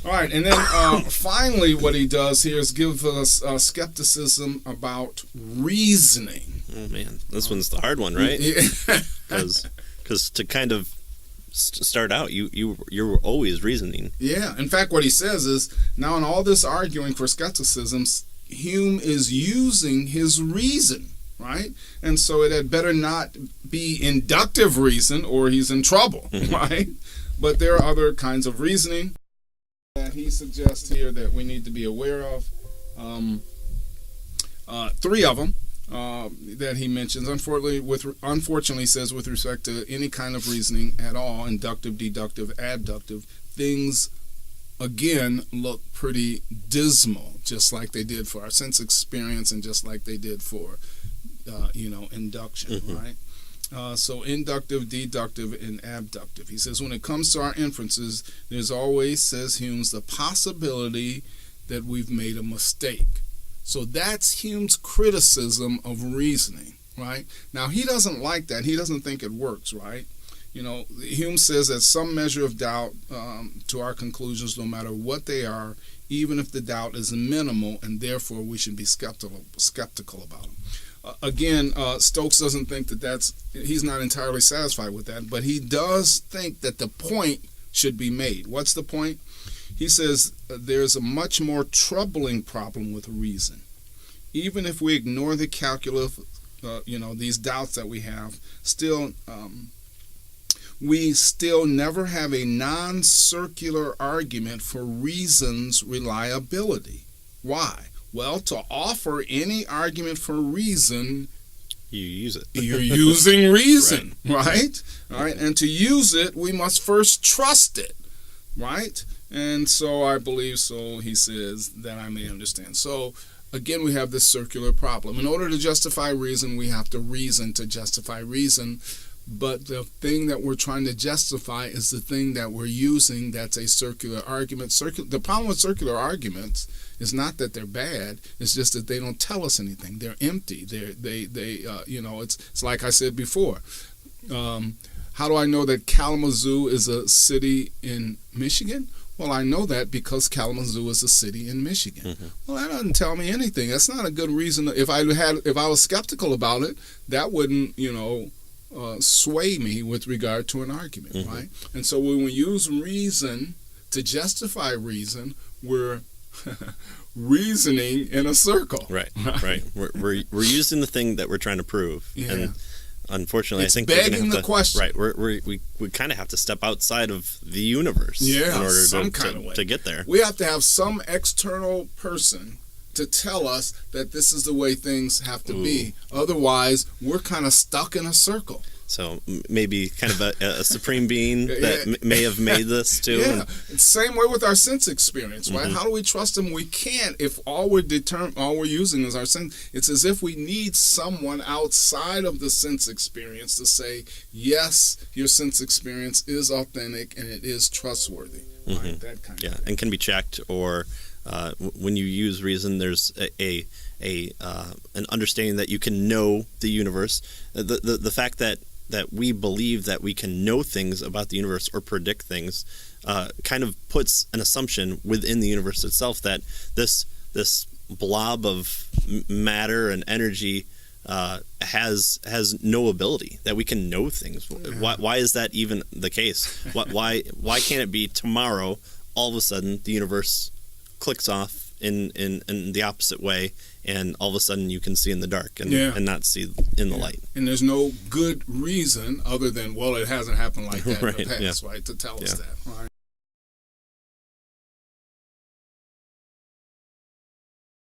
All right, and then finally what he does here is give us skepticism about reasoning. Oh, man. This one's the hard one, right? Because to kind of start out, you were always reasoning. Yeah. In fact, what he says is, now in all this arguing for skepticism, Hume is using his reason, right? And so it had better not be inductive reason or he's in trouble, right? But there are other kinds of reasoning that he suggests here that we need to be aware of. Three of them that he mentions. Unfortunately, says with respect to any kind of reasoning at all, inductive, deductive, adductive, things again look pretty dismal, just like they did for our sense experience and just like they did for induction, right? So inductive, deductive, and abductive. He says when it comes to our inferences, there's always, says Hume's, the possibility that we've made a mistake. So that's Hume's criticism of reasoning, right? Now, he doesn't like that. He doesn't think it works, right? Hume says that some measure of doubt to our conclusions, no matter what they are, even if the doubt is minimal, and therefore we should be skeptical about them. Again, Stokes doesn't think he's not entirely satisfied with that, but he does think that the point should be made. What's the point? He says there's a much more troubling problem with reason. Even if we ignore the calculus, these doubts that we have, we still never have a non-circular argument for reason's reliability. Why? Well, to offer any argument for reason, you use it. You're using reason, right? All right, and to use it, we must first trust it, right? And so I believe so, he says, that I may understand. So again, we have this circular problem. In order to justify reason, we have to reason to justify reason. But the thing that we're trying to justify is the thing that we're using that's a circular argument. The problem with circular arguments is not that they're bad. It's just that they don't tell us anything. They're empty. It's like I said before. How do I know that Kalamazoo is a city in Michigan? Well, I know that because Kalamazoo is a city in Michigan. Mm-hmm. Well, that doesn't tell me anything. That's not a good reason. If I was skeptical about it, that wouldn't, sway me with regard to an argument, mm-hmm. right? And so when we use reason to justify reason, we're reasoning in a circle. Right. We're using the thing that we're trying to prove. Yeah. And unfortunately, it's I think begging the question. Right. We kind of have to step outside of the universe in order to get there. We have to have some external person to tell us that this is the way things have to be. Otherwise, we're kind of stuck in a circle. So maybe kind of a supreme being that may have made this too. Yeah, it's the same way with our sense experience, right? Mm-hmm. How do we trust him? We can't if all we're using is our sense. It's as if we need someone outside of the sense experience to say, yes, your sense experience is authentic and it is trustworthy. Mm-hmm. Right? That kind of thing. And can be checked, or when you use reason, there's an understanding that you can know the universe. The fact that we believe that we can know things about the universe or predict things kind of puts an assumption within the universe itself that this blob of matter and energy has no ability, that we can know things. Yeah. Why is that even the case? Why can't it be tomorrow all of a sudden the universe clicks off in the opposite way, and all of a sudden you can see in the dark and not see in the light? And there's no good reason other than, well, it hasn't happened like that in the past, right, to tell us that, right?